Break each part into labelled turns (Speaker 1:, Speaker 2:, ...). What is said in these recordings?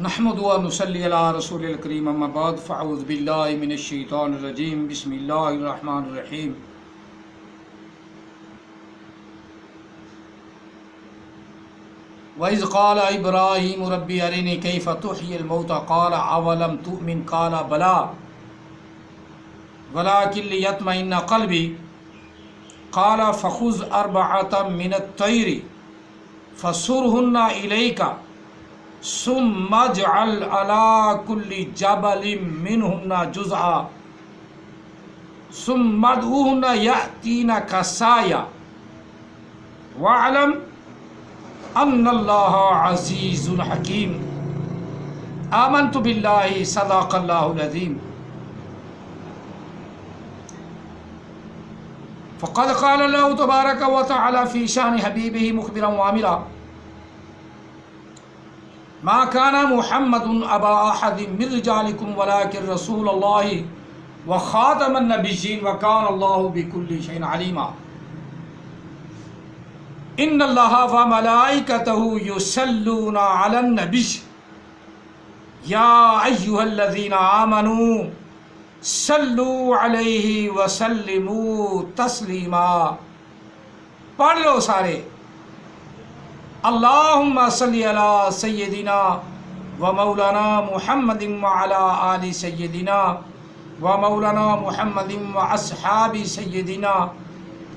Speaker 1: نحمد و نصلی علی رسول الکریم اما بعد فاعوذ باللہ من الشیطان الرجیم بسم اللہ الرحمن الرحیم وَإِذْ قَالَ إِبْرَاهِيمُ رَبِّ أَرِنِي كَيْفَ تُحْيِي الْمَوْتَى قَالَ أَوَلَمْ تُؤْمِنْ قَالَ بَلَى وَلَكِنْ لِيَطْمَئِنَّ قَلْبِي قَالَ فَخُذْ أَرْبَعَةً مِنَ الطَّيْرِ فَصُرْهُنَّ إِلَيْكَ ثم اجعل على كل جبل منهن جزءا ثم ادعوهن يأتينك سعيا واعلم ان الله عزيز حكيم آمنت بالله صدق الله العظيم فقد قال الله تبارك وتعالى في شأن حبيبه مخبرا وعاملا ما كان محمد ابا احد من رجالكم ولكن رسول الله وخاتم النبيين وكان الله بكل شيء عليما ان الله وملائكته يصلون على النبي يا ايها الذين امنوا صلوا عليه وسلموا تسليما. پڑھ لو سارے. اللہم صلی علی سیدنا و مولانا محمد وعلی آل سیدنا و مولانا محمد و اصحاب سیدنا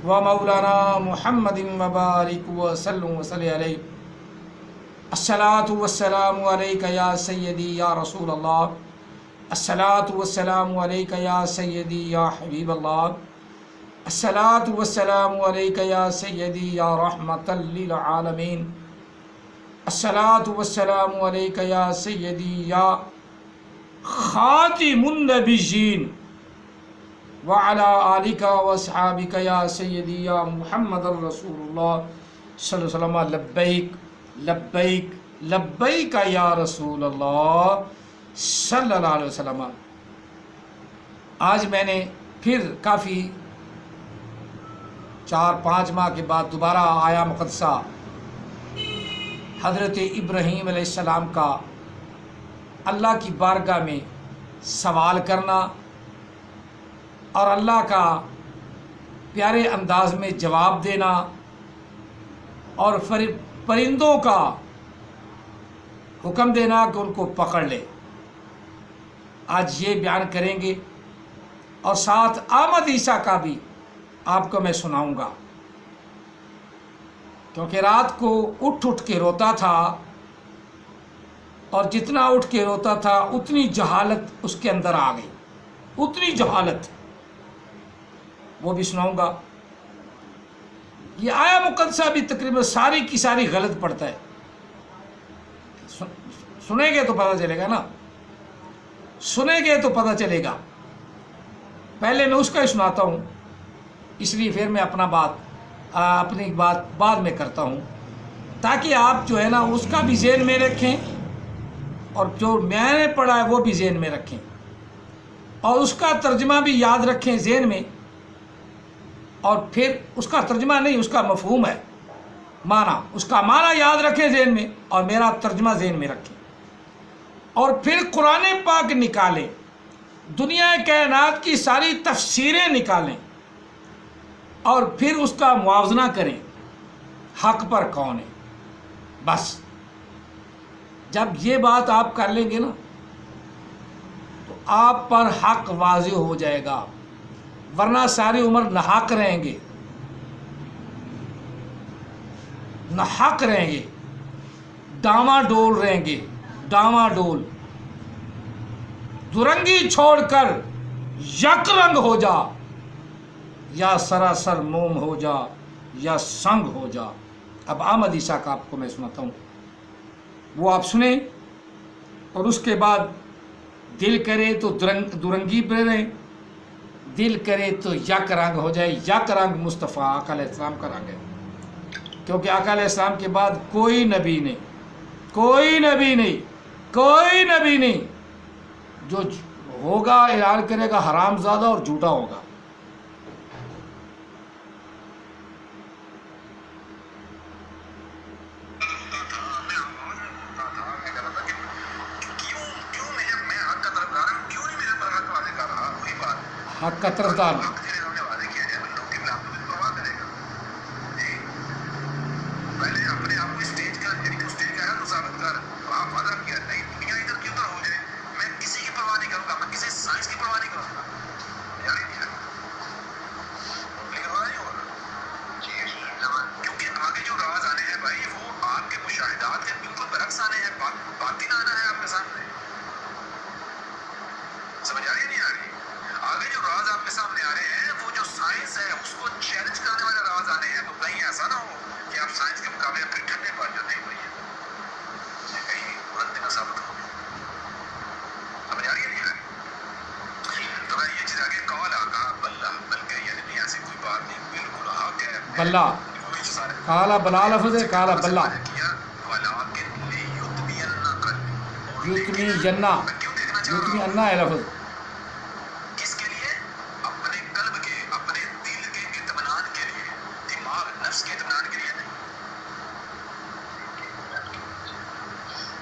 Speaker 1: و مولانا محمد وبارک وسلم وصلی علیہ. الصلاة والسلام علیک یا سیدی یا رسول اللہ. الصلاة والسلام علیک یا سیدی یا حبیب اللہ. الصلاة والسلام علیک یا سیدی یا رحمتا للعالمین. الصلاة والسلام علیک یا سیدی یا خاتم النبیین وعلی آلک واصحابک یا سیدی یا محمد رسول اللہ صلی اللہ علیہ وسلم. لبیک لبیک لبیک یا رسول اللہ صلی اللہ علیہ وسلم. آج میں نے پھر کافی 4-5 ماہ کے بعد دوبارہ آیا مقدسہ حضرت ابراہیم علیہ السلام کا اللہ کی بارگاہ میں سوال کرنا اور اللہ کا پیارے انداز میں جواب دینا اور پرندوں کا حکم دینا کہ ان کو پکڑ لے. آج یہ بیان کریں گے اور ساتھ آمد عیسیٰ کا بھی آپ کو میں سناؤں گا، کیونکہ رات کو اٹھ کے روتا تھا اور جتنا اٹھ کے روتا تھا اتنی جہالت اس کے اندر آ گئی، اتنی جہالت، وہ بھی سناؤں گا. یہ آیا مقدسہ بھی تقریباً ساری کی ساری غلط پڑتا ہے. سنیں گے تو پتہ چلے گا نا، سنیں گے تو پتہ چلے گا. پہلے میں اس کا ہی سناتا ہوں، اس لیے پھر میں اپنی بات بعد میں کرتا ہوں، تاکہ آپ جو ہے نا اس کا بھی ذہن میں رکھیں اور جو میں نے پڑھا ہے وہ بھی ذہن میں رکھیں اور اس کا ترجمہ بھی یاد رکھیں ذہن میں. اور پھر اس کا ترجمہ نہیں، اس کا مفہوم ہے، معنی، اس کا معنی یاد رکھیں ذہن میں اور میرا ترجمہ ذہن میں رکھیں. اور پھر قرآن پاک نکالیں، دنیا کائنات کی ساری تفسیریں نکالیں اور پھر اس کا موازنہ کریں حق پر کون ہے. بس جب یہ بات آپ کر لیں گے نا تو آپ پر حق واضح ہو جائے گا، ورنہ ساری عمر ناحق رہیں گے، ناحق رہیں گے، ڈاما ڈول رہیں گے، ڈاما ڈول. درنگی چھوڑ کر یک رنگ ہو جا، یا سراسر موم ہو جا یا سنگ ہو جا. اب آمد عیسیٰ کا آپ کو میں سناتا ہوں، وہ آپ سنیں اور اس کے بعد دل کرے تو درنگی پہ رہیں، دل کرے تو یک رنگ ہو جائے. یک رنگ مصطفیٰ آقا علیہ السلام کا رنگ ہے، کیونکہ آقا علیہ السلام کے بعد کوئی نبی نہیں، کوئی نبی نہیں، کوئی نبی نہیں جو ہوگا اعلان کرے گا حرام زادہ اور جھوٹا ہوگا. حق کا طرفدار ہوں۔
Speaker 2: حق جنہیں ہم نے وعدے کیا جائے بندوں کے خلاف تو پھر پرواہ کرے گا جی پہلے اپنے آپ کو اسٹیج کا یعنی کہ اسٹیج کا ہے تو ثابت کر آپ وعدہ کیا نہیں دنیا ادھر کی ادھر ہو جائے میں کسی کی پرواہ نہیں کروں گا میں کسی سائنس کی پرواہ نہیں کروں گا یار نہیں ہے لیکن ہو رہا نہیں ہو رہا کیونکہ آگے جو راز آنے ہیں بھائی وہ آپ کے مشاہدات کے بالکل برعکس آنے ہیں باطن آنا ہے آپ کے سامنے سمجھ آ رہی ہے نہیں آ رہی آگے جو راز آپ کے سامنے آ رہے ہیں وہ جو سائنس ہے اس کو چیلنج کرنے والے راز آنے ہیں تو کہیں ایسا نہ ہو کہ آپ سائنس کے مقابلے میں پھر ٹھنڈے پڑ جاتے ہیں بھائی کہیں غلطی نہ ثابت ہو سمجھ آ رہی ہے نہیں آ رہی تو میں یہ چیز آگے کال آگا بلہ بلکہ یعنی نہیں ایسی کوئی بات نہیں بالکل حق ہے
Speaker 1: بلہ کالا بلا لفظ ہے کالا بلہ یوتمی جنا یوتمی انا ہے لفظ
Speaker 2: کس کے لیے اپنے قلب کے اپنے دل کے اطمینان کے لیے دماغ نفس کے اطمینان کے لیے نہیں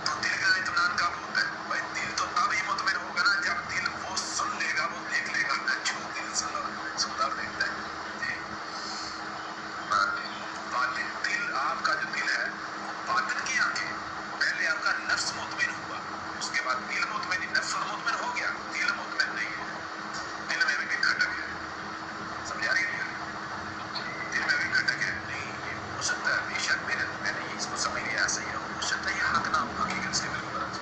Speaker 2: تو دل کا اطمینان کب ہوتا ہے بھائی دل تو تب ہی مطمئن ہوگا نا جب دل وہ سن لے گا وہ دیکھ لے گا جو دل سنتا دیکھتا ہے جی باطن دل آپ کا جو دل ہے وہ باطن کی آنکھیں پہلے آپ کا نفس مطمئن ہوا اس کے بعد دل مطمئن نفس اور مطمئن ہو گیا دل مطمئن نہیں ہے دل میں بھی کھٹک ہے سمجھ آ رہی ہے دل میں بھی کھٹک ہے نہیں یہ ہو سکتا ہے بے شک میں نے اس کو سمجھ لیا ایسا ہی ہو سکتا ہے یہ حق نہ ہو حقیقت سے بالکل برعکس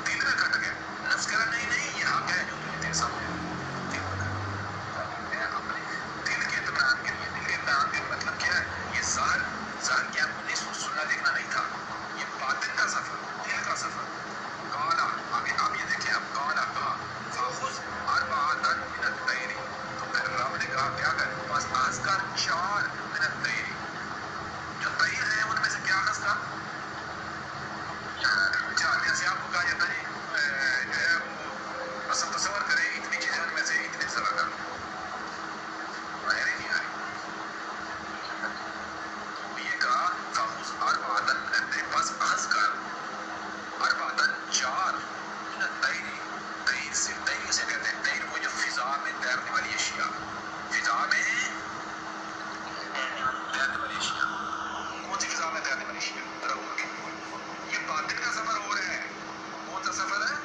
Speaker 2: دل میں کھٹک ہے نفس کہہ رہا نہیں یہ حق ہے جو تجھے تیرے سامنے ہے اپنے دل کے اطمینان کے لیے دل کے اطمینان کا مطلب کیا ہے یہ ظاہر کیا سننا دیکھنا نہیں تھا یہ باطن کا سفر دل کا سفر کالا آگے آپ یہ دیکھیں اب کالا کہا فاخذ اربعۃ من الطیر تو پھر رب نے کہا کیا کر بس آز کر 4 من الطیر جو طیر ہیں ان میں سے کیا اخذ کا 4 جیسے آپ کو کہا جاتا ہے جو ہے وہ بس تصور کریں اتنی چیزیں ان میں سے اتنے ذرا کر ظاہر ہی نہیں آ رہی یہ کہا فاخذ اربعۃ من الطیر بس اخذ کر اربعۃ 4 من الطیر طیر سے طیر کسے کہتے ہیں طیر وہ جو فضا میں تیرنے والی اشیاء فضا میں تیرنے والی اشیاء کون سی فضا میں تیرنے والی اشیاء یہ باطن کا سفر ہو رہا ہے کون سا سفر ہے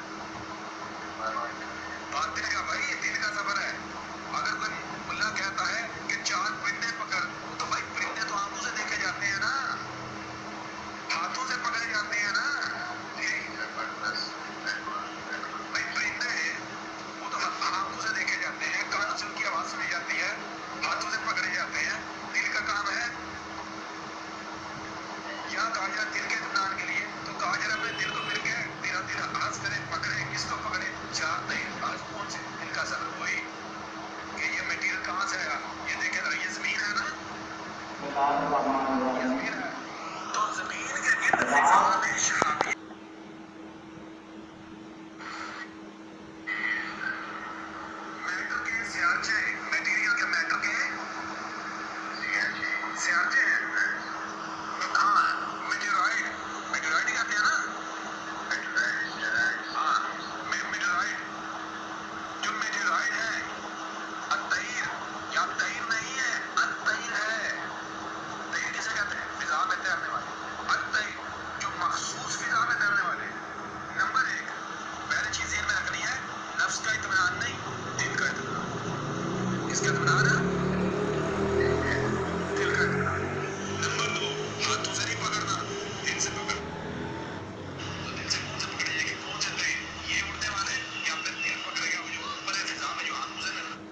Speaker 2: باطن کا بھائی یہ دل کا سفر ہے اگر کوئی ملا کہتا ہے کہ 4 پرندے پکڑ تو بھائی پرندے تو آنکھوں سے دیکھے جاتے ہیں نا ہاتھوں سے پکڑے جاتے ہیں نا بھائی پرندے وہ تو آنکھوں سے دیکھے جاتے ہیں کانوں سے ان کی آواز سنی جاتی ہے ہاتھوں سے پکڑے جاتے ہیں دل کا کام ہے یہاں کہا جائے دل کے اطمینان کے لیے تو کہا جائے اپنے دل کو مل کے تیرا دل آج کرے پکڑے کس کو پکڑے 4 طیر آج کون سے دل کا سبب وہی کہ یہ میٹیریل کہاں سے آیا یہ دیکھیں ذرا یہ زمین ہے نا یہ زمین ہے تو زمین کے گرد فضا میں شہابی میٹر کے سیارچے میٹیریل کے میٹر کے سیارچے ہیں ہاں میٹیورائٹ کہتے ہیں نا ہاں میٹیورائٹ جو میٹیورائٹ ہے الطیر یا طیر نہیں ہے الطیر ہے طیر کسے کہتے ہیں فضا میں تیرنے والے الطیر جو مخصوص فضا میں تیرنے والے نمبر 1 پہلی چیز ذہن میں رکھنی ہے نفس کا اطمینان نہیں دل کا اطمینان کس کا اطمینان ہے دل کا اطمینان نمبر 2 ہاتھوں سے نہیں پکڑنا دل سے پکڑ تو دل سے کون سے پکڑے جائے کہ کون سے طیر یہ اڑنے والے یا پھر دل پکڑے گا وہ جو اوپر ہے فضا میں جو ہاتھوں سے نہیں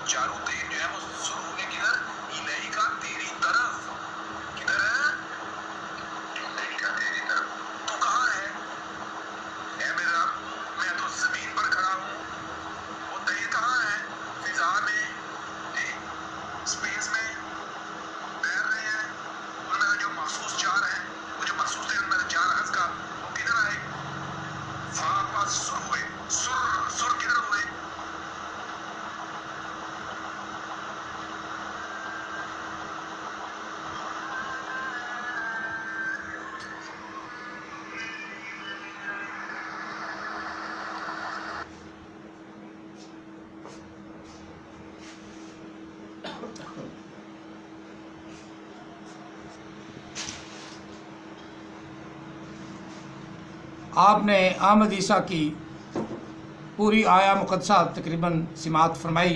Speaker 2: چاروں تیر جو ہے وہ سر ہوئے کدھر الہی کا تیری طرف کدھر ہے
Speaker 1: آپ نے احمد عیسیٰ کی پوری آیا مقدسہ تقریباً سماعت فرمائی۔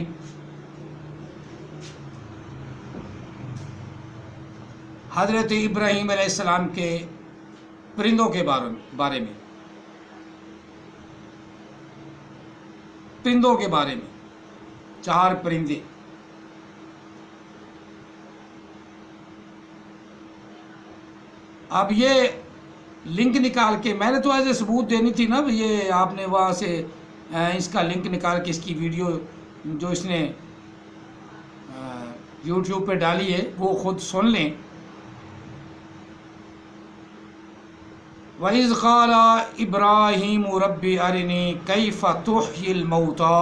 Speaker 1: حضرت ابراہیم علیہ السلام کے پرندوں کے بارے میں، پرندوں کے بارے میں، 4 پرندے۔ اب یہ لنک نکال کے میں نے تو ایسے ثبوت دینی تھی نا، یہ آپ نے وہاں سے اس کا لنک نکال کے اس کی ویڈیو جو اس نے یوٹیوب پہ ڈالی ہے وہ خود سن لیں۔ وَإِذْ قَالَ إِبْرَاهِيمُ رَبِّ أَرِنِي كَيْفَ تُحْيِي الْمَوْتَى،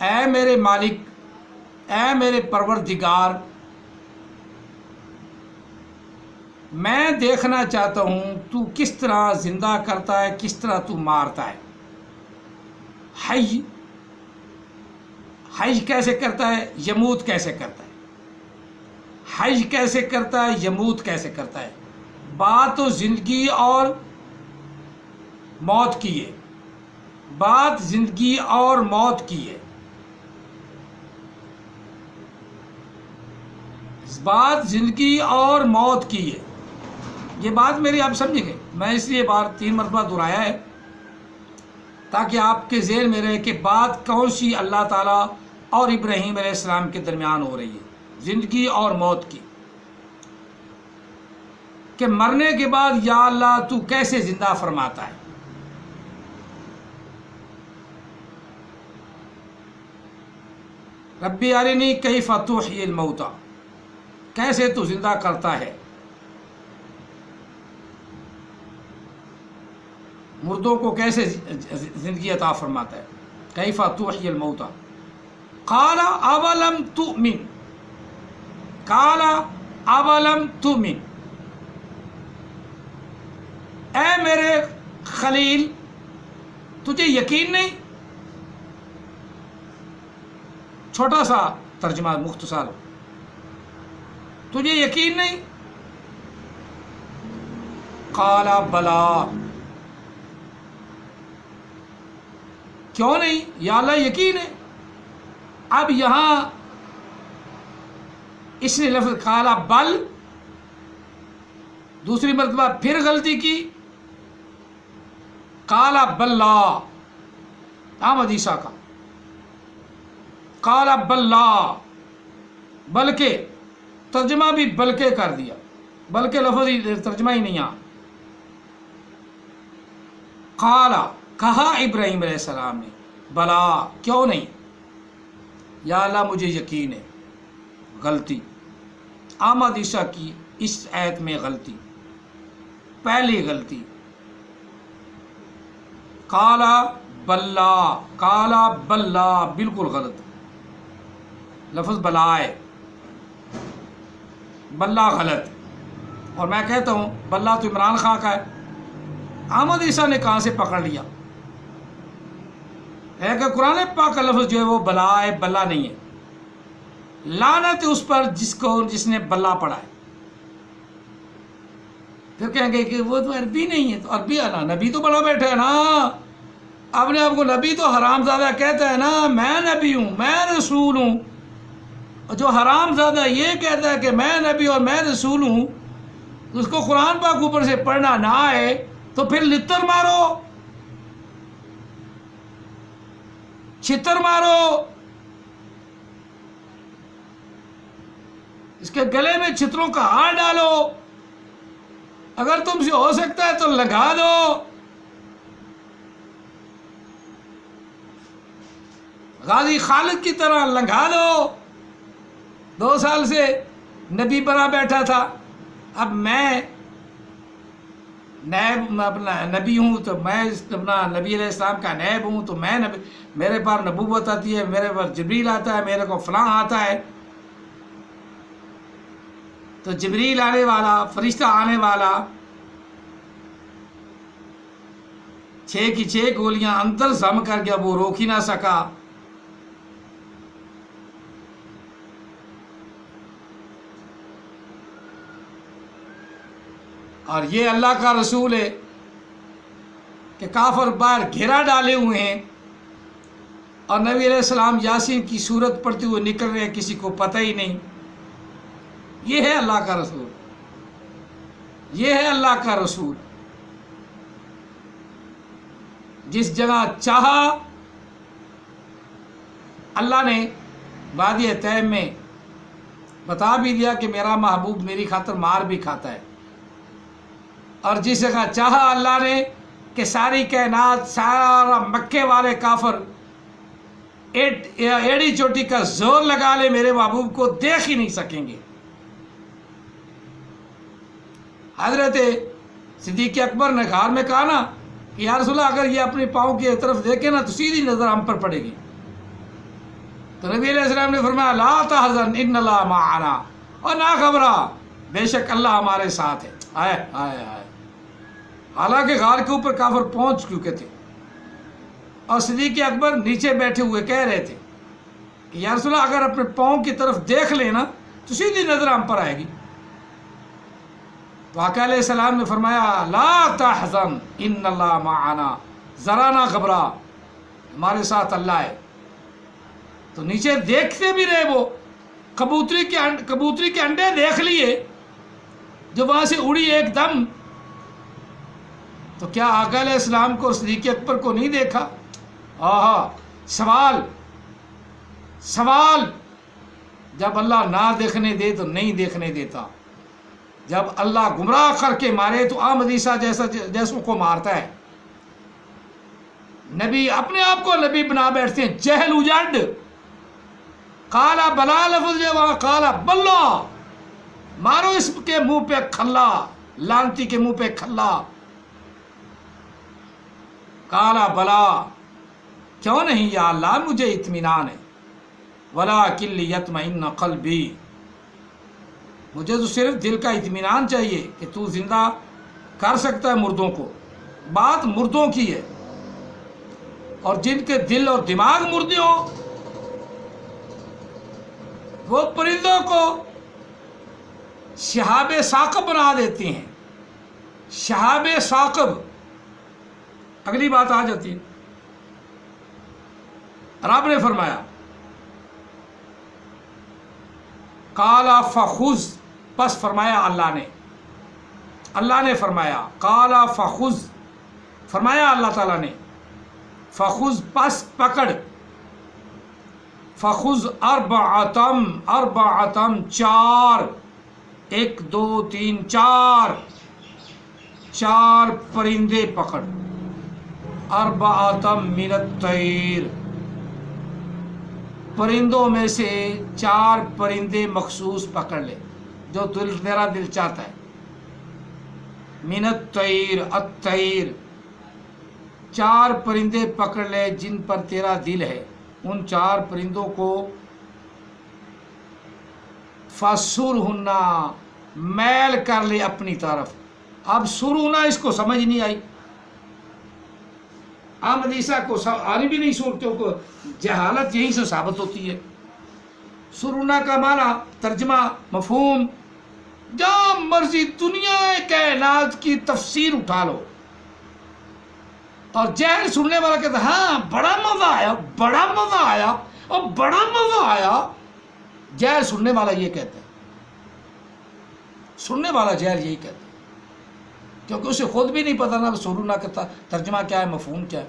Speaker 1: اے میرے مالک، اے میرے پروردگار، میں دیکھنا چاہتا ہوں تو کس طرح زندہ کرتا ہے، کس طرح تو مارتا ہے۔ حی، حج کیسے کرتا ہے، یموت کیسے کرتا ہے، حج کیسے کرتا ہے، یموت کیسے کرتا ہے۔ بات تو زندگی اور موت کی ہے، بات زندگی اور موت کی ہے، بات زندگی اور موت کی ہے۔ یہ بات میری آپ سمجھ گئے، میں اس لیے 3 مرتبہ دہرایا ہے تاکہ آپ کے ذہن میں رہے کہ بات کون سی اللہ تعالیٰ اور ابراہیم علیہ السلام کے درمیان ہو رہی ہے، زندگی اور موت کی، کہ مرنے کے بعد یا اللہ تو کیسے زندہ فرماتا ہے۔ ربی ارنی کیف تحیی الموتى، کیسے تو زندہ کرتا ہے، مردوں کو کیسے زندگی عطا فرماتا ہے۔ کیف تحیی الموتى قال اولم تؤمن، قال اولم تؤمن، اے میرے خلیل تجھے یقین نہیں۔ چھوٹا سا ترجمہ مختصر، تجھے یقین نہیں؟ قال بلا، کیوں نہیں یا اللہ یقین ہے۔ اب یہاں اس نے لفظ قال بل، دوسری مرتبہ پھر غلطی کی، قال بلا، احمد عیسیٰ کا قال بلا، بلکہ ترجمہ بھی بلکہ کر دیا، بلکہ لفظ ترجمہ ہی نہیں آ۔ قال، کہا ابراہیم علیہ السلام نے، بلا، کیوں نہیں یا اللہ مجھے یقین ہے۔ غلطی احمد عیسیٰ کی اس آیت میں غلطی، پہلی غلطی کالا بلا، کالا بلا بالکل غلط، لفظ بلا ہے، بلا غلط۔ اور میں کہتا ہوں بلا تو عمران خان کا ہے، احمد عیسیٰ نے کہاں سے پکڑ لیا ہے کہ قرآن پاک کا لفظ جو ہے وہ بلا ہے، بلا نہیں ہے۔ لعنت اس پر جس نے بلا پڑھا ہے۔ پھر کہیں گے کہ وہ تو عربی نہیں ہے، تو عربی آنا، نبی تو بڑا بیٹھا ہے نا، اپنے آپ کو نبی تو حرام زادہ کہتا ہے نا، میں نبی ہوں، میں رسول ہوں۔ جو حرام زادہ یہ کہتا ہے کہ میں نبی اور میں رسول ہوں، اس کو قرآن پاک اوپر سے پڑھنا نہ آئے تو پھر لتر مارو، چھتر مارو، اس کے گلے میں چھتروں کا ہار ڈالو، اگر تم سے ہو سکتا ہے تو لگا دو۔ غازی خالد کی طرح لنگھا دو، 2 سال سے نبی بنا بیٹھا تھا، اب میں نیب اپنا نبی ہوں تو میں اپنا نبی علیہ السلام کا نیب ہوں، تو میں میرے پاس نبوت آتی ہے، میرے پاس جبریل آتا ہے، میرے کو فلاں آتا ہے، تو جبریل آنے والا، فرشتہ آنے والا 6 کی 6 گولیاں اندر زم کر گیا، وہ روک ہی نہ سکا۔ اور یہ اللہ کا رسول ہے کہ کافر باہر گھیرا ڈالے ہوئے ہیں اور نبی علیہ السلام یاسین کی صورت پڑھتے ہوئے نکل رہے ہیں، کسی کو پتہ ہی نہیں۔ یہ ہے اللہ کا رسول، یہ ہے اللہ کا رسول۔ جس جگہ چاہا اللہ نے وادی طیب میں بتا بھی دیا کہ میرا محبوب میری خاطر مار بھی کھاتا ہے، اور جس جگہ چاہا اللہ نے کہ ساری کائنات، سارا مکے والے کافر ایڑی چوٹی کا زور لگا لے، میرے محبوب کو دیکھ ہی نہیں سکیں گے۔ حضرت صدیق اکبر نے گھر میں کہا نا کہ یا رسول اللہ، اگر یہ اپنے پاؤں کی طرف دیکھے نا تو سیدھی نظر ہم پر پڑے گی۔ تو نبی علیہ السلام نے فرمایا لا تحزن ان اللہ معنا، اور نہ گھبرا، بے شک اللہ ہمارے ساتھ ہے۔ آئے آئے آئے۔ حالانکہ غار کے اوپر کافر پہنچ چکے تھے اور صدیق اکبر نیچے بیٹھے ہوئے کہہ رہے تھے کہ یا رسول اللہ، اگر اپنے پاؤں کی طرف دیکھ لینا تو سیدھی نظر ہم پر آئے گی۔ تو آقا علیہ السلام نے فرمایا لا تحزن ان اللہ معنا، ذرا نہ گھبرا، ہمارے ساتھ اللہ ہے۔ تو نیچے دیکھتے بھی رہے، وہ کبوتری کے انڈے دیکھ لیے جو وہاں سے اڑی ایک دم۔ تو کیا آقا علیہ السلام کو اور صدیق اکبر کو نہیں دیکھا؟ سوال، جب اللہ نہ دیکھنے دے تو نہیں دیکھنے دیتا، جب اللہ گمراہ کر کے مارے تو احمد عیسیٰ جیسوں کو مارتا ہے۔ نبی اپنے آپ کو نبی بنا بیٹھتے ہیں، جہل اجڑ، کالا بلا لفظ ہے وہاں، کالا بلا، مارو اس کے منہ پہ کھلا، لانتی کے منہ پہ کھلا، کالا بلا، کیوں نہیں یا اللہ، مجھے اطمینان ہے، وَلَٰكِن لِيَطْمَئِنَّ قَلْبِي، مجھے تو صرف دل کا اطمینان چاہیے کہ تو زندہ کر سکتا ہے مردوں کو۔ بات مردوں کی ہے، اور جن کے دل اور دماغ مردے ہوں وہ پرندوں کو شہاب ثاقب بنا دیتے ہیں۔ شہاب ثاقب، اگلی بات آ جاتی ہے۔ رب نے فرمایا کالا فخذ، پس فرمایا اللہ نے فرمایا کالا فخذ، فرمایا اللہ تعالیٰ نے فخذ، پس پکڑ، فخذ اربعتم، چار، 1 2 3 4 پرندے پکڑ، اربعتم من الطیر، پرندوں میں سے 4 پرندے مخصوص پکڑ لے جو تیرا دل چاہتا ہے۔ من الطیر، الطیر، 4 پرندے پکڑ لے جن پر تیرا دل ہے، ان 4 پرندوں کو فَسُرْهُنَّ، میل کر لے اپنی طرف۔ اب سرہنا اس کو سمجھ نہیں آئی، احمد عیسیٰ کو آنی بھی نہیں، صورتوں کو جہالت یہیں سے ثابت ہوتی ہے۔ سرہنا کا معنی، ترجمہ، مفہوم، جہاں مرضی دنیا کائنات کی تفسیر اٹھا لو، اور جہل سننے والا کہتا ہے ہاں بڑا مزہ آیا، بڑا مزہ آیا، اور بڑا مزہ آیا۔ جہل سننے والا یہ کہتا ہے، سننے والا جہل یہی کہتا ہے، کیونکہ اسے خود بھی نہیں پتا نا سرہنا کا ترجمہ کیا ہے، مفہوم کیا ہے۔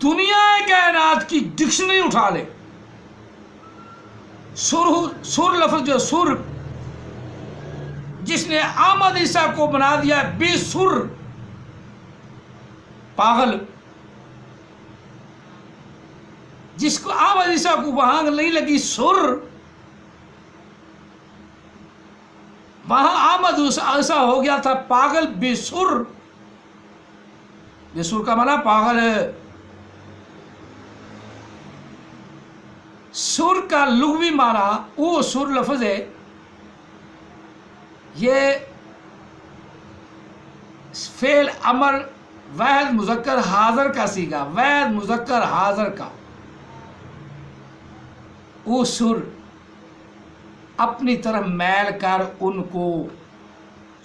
Speaker 1: دنیا کائنات کی ڈکشنری اٹھا لے، سر لفظ جو سر، جس نے احمد عیسیٰ کو بنا دیا بے سر، پاگل، جس کو احمد عیسیٰ کو وہاں نہیں لگی سر، وہاں احمد عیسیٰ ہو گیا تھا پاگل، بے سر۔ بے سر کا معنی پاگل ہے۔ سر کا لغوی معنی، وہ سر لفظ ہے، یہ فعل امر واحد مذکر حاضر کا سیگا، واحد مذکر حاضر کا، وہ سر اپنی طرف میل کر ان کو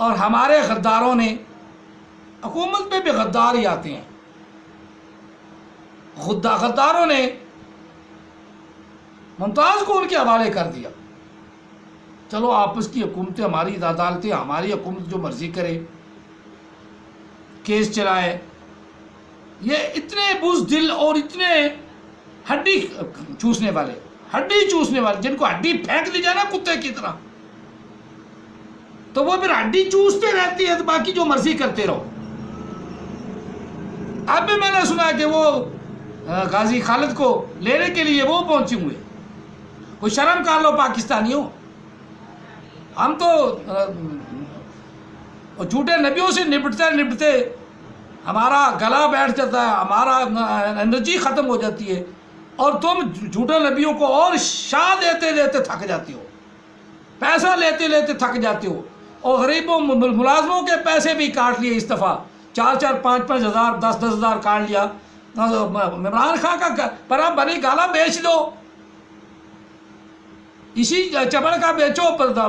Speaker 1: اور ہمارے غداروں نے، حکومت میں بھی غدار ہی آتے ہیں، غداروں نے ممتاز کو ان کے حوالے کر دیا. چلو آپس کی حکومتیں، ہماری عدالتیں، ہماری حکومت جو مرضی کرے، کیس چلائے. یہ اتنے بزدل اور اتنے ہڈی چوسنے والے، جن کو ہڈی پھینک دی جائے نا کتے کی طرح، تو وہ پھر ہڈی چوستے رہتی ہے، تو باقی جو مرضی کرتے رہو. اب بھی میں نے سنا کہ وہ غازی خالد کو لینے کے لیے وہ پہنچے ہوئے. کوئی شرم کر لو پاکستانیوں. ہم تو جھوٹے نبیوں سے نپٹتے ہمارا گلا بیٹھ جاتا ہے، ہمارا انرجی ختم ہو جاتی ہے، اور تم جھوٹے نبیوں کو اور شاہ دیتے دیتے تھک جاتے ہو، پیسہ لیتے لیتے تھک جاتے ہو، اور غریبوں ملازموں کے پیسے بھی کاٹ لیے. اس دفعہ 4-4 5-5 ہزار 10-10 ہزار کاٹ لیا. عمران خان کا پر بنی گالا بیچ دو، اسی چبڑ کا بیچو،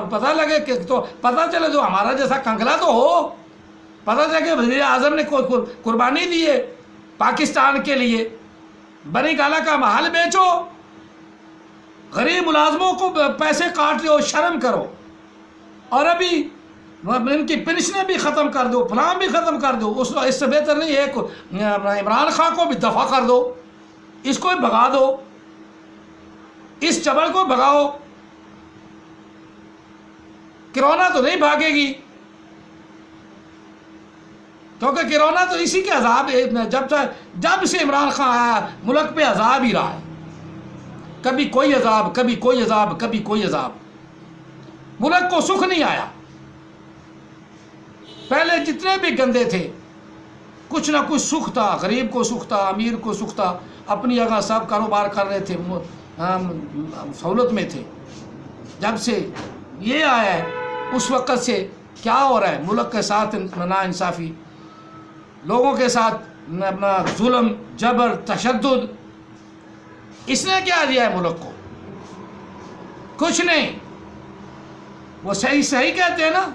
Speaker 1: پتہ لگے کہ تو پتہ چلے جو ہمارا جیسا کنگلا تو ہو، پتہ چلے کہ وزیر اعظم نے قربانی دی ہے پاکستان کے لیے. بنی گالا کا محل بیچو، غریب ملازموں کو پیسے کاٹ لو، شرم کرو. اور ابھی ان کی پنشنیں بھی ختم کر دو، فلاں بھی ختم کر دو. اس سے بہتر نہیں ایک عمران خان کو بھی دفع کر دو، اس کو بھی بھگا دو، اس چبڑ کو بھگاؤ. کرونا تو نہیں بھاگے گی، کیونکہ کرونا تو اسی کے عذاب، جب سے عمران خان آیا ملک پہ عذاب ہی رہا ہے. کبھی کوئی عذاب، کبھی کوئی عذاب، کبھی کوئی عذاب. ملک کو سکھ نہیں آیا. پہلے جتنے بھی گندے تھے کچھ نہ کچھ سکھ تھا، غریب کو سکھ تھا، امیر کو سکھ تھا، اپنی جگہ سب کاروبار کر رہے تھے، سہولت میں تھے. جب سے یہ آیا ہے اس وقت سے کیا ہو رہا ہے؟ ملک کے ساتھ ناانصافی، لوگوں کے ساتھ اپنا ظلم، جبر، تشدد. اس نے کیا دیا ہے ملک کو؟ کچھ نہیں. وہ صحیح کہتے ہیں نا،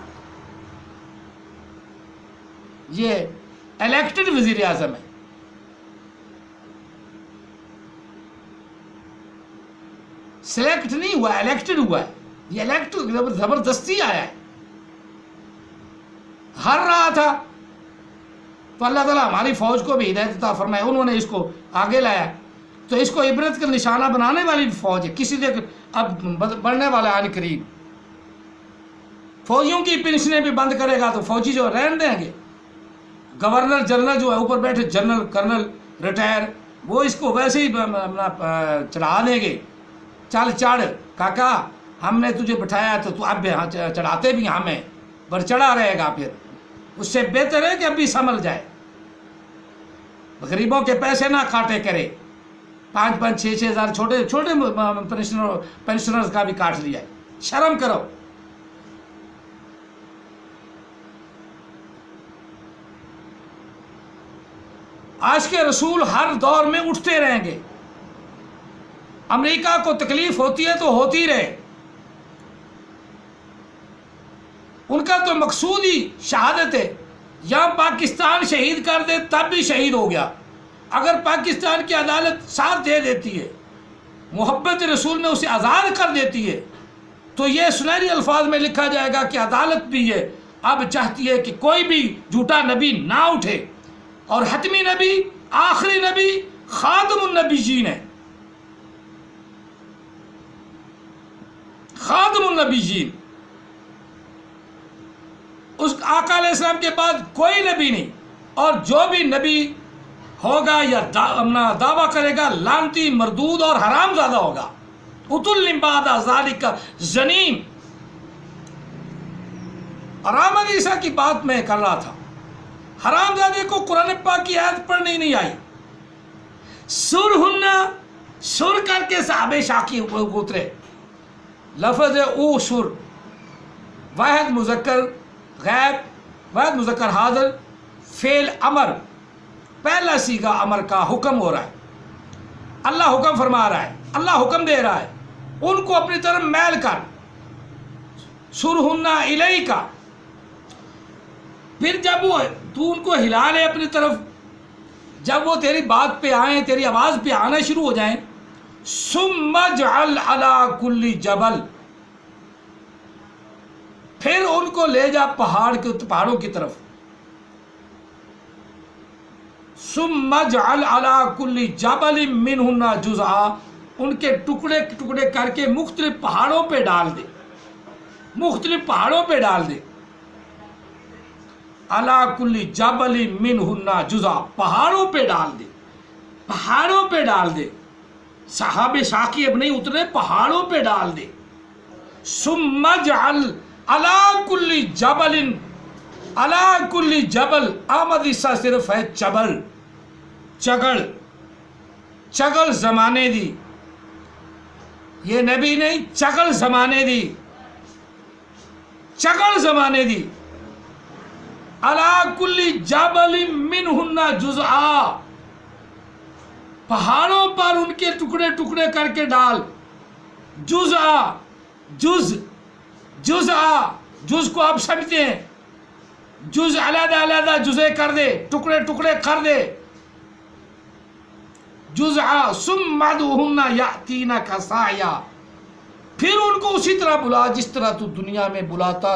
Speaker 1: یہ الیکٹڈ وزیر اعظم ہے. سلیکٹ نہیں ہوا، الیکٹڈ ہوا ہے. یہ الیکٹڈ زبردستی آیا ہے. ہر رہا تھا تو اللہ تعالیٰ ہماری فوج کو بھی ہدایت عطا فرمائے، انہوں نے اس کو آگے لایا. تو اس کو عبرت کا نشانہ بنانے والی بھی فوج ہے. کسی دے اب بڑھنے والا عن قریب فوجیوں کی پنشنیں بھی بند کرے گا تو فوجی جو رہن دیں گے. گورنر جنرل جو ہے اوپر بیٹھے، جنرل کرنل ریٹائر، وہ اس کو ویسے ہی چڑھا دیں گے. چل چڑھ کاکا، ہم نے تجھے بٹھایا تو اب چڑھاتے بھی ہمیں، پر چڑھا رہے گا. پھر اس سے بہتر ہے کہ اب بھی سنبھل جائے، غریبوں کے پیسے نہ کاٹے کرے. 5-5 6-6 ہزار چھوٹے پینشنرز کا بھی کاٹ لیا ہے. شرم کرو. آج کے رسول ہر دور میں اٹھتے رہیں گے. امریکہ کو تکلیف ہوتی ہے تو ہوتی رہے. ان کا تو مقصود ہی شہادت ہے. یا پاکستان شہید کر دے تب بھی شہید ہو گیا. اگر پاکستان کی عدالت ساتھ دے دیتی ہے، محبت رسول میں اسے آزاد کر دیتی ہے، تو یہ سنہری الفاظ میں لکھا جائے گا کہ عدالت بھی یہ اب چاہتی ہے کہ کوئی بھی جھوٹا نبی نہ اٹھے، اور حتمی نبی، آخری نبی، خاتم النبیین ہے. خاتم النبیین، اس آقا علیہ السلام کے بعد کوئی نبی نہیں. اور جو بھی نبی ہوگا یا دعویٰ کرے گا لعنتی، مردود اور حرام زادہ ہوگا. اتل من بعد ذالک زنیم. حرام عیسیٰ کی بات میں کر رہا تھا. حرام زادے کو قرآن پاک کی آیت پڑھنی نہیں آئی. سر ہننا، سر کر کے صحابہ شاکی اترے. لفظ او سر، واحد مذکر غیب، واحد مذکر حاضر، فعل امر، پہلا صیغہ امر کا حکم ہو رہا ہے. اللہ حکم فرما رہا ہے، اللہ حکم دے رہا ہے ان کو اپنی طرف میل کر. سرہن الیک، پھر جب وہ تو ان کو ہلا لے اپنی طرف، جب وہ تیری بات پہ آئیں، تیری آواز پہ آنا شروع ہو جائیں، ثم اجعل علی کل جبل، پھر ان کو لے جا پہاڑوں کی طرف، ثم اجعل علی کل جبل منہن جزءا، ان کے ٹکڑے ٹکڑے کر کے مختلف پہاڑوں پہ ڈال دے، مختلف پہاڑوں پہ ڈال دے، علی کل جبل منہن جزءا، پہاڑوں پہ ڈال دے، پہاڑوں پہ ڈال دے، صحابہ ثاقب نہیں اترے، پہاڑوں پہ ڈال دے، ثم اجعل علی کل جبل، علی کل جبل، آمد حصہ صرف ہے چبل، چگل، چگل زمانے دی، یہ نبی نہیں، چگل زمانے دی، چگل زمانے دی، علی کل جبل منہن جزءا، پہاڑوں پر ان کے ٹکڑے ٹکڑے کر کے ڈال، جزءا، جزءا، جز کو آپ سمجھتے ہیں، جز علیحدہ علیحدہ جزے کر دے، ٹکڑے ٹکڑے کر دے، جزءا، ثم ادعوہن یأتینک سعیا، پھر ان کو اسی طرح بلا جس طرح تو دنیا میں بلاتا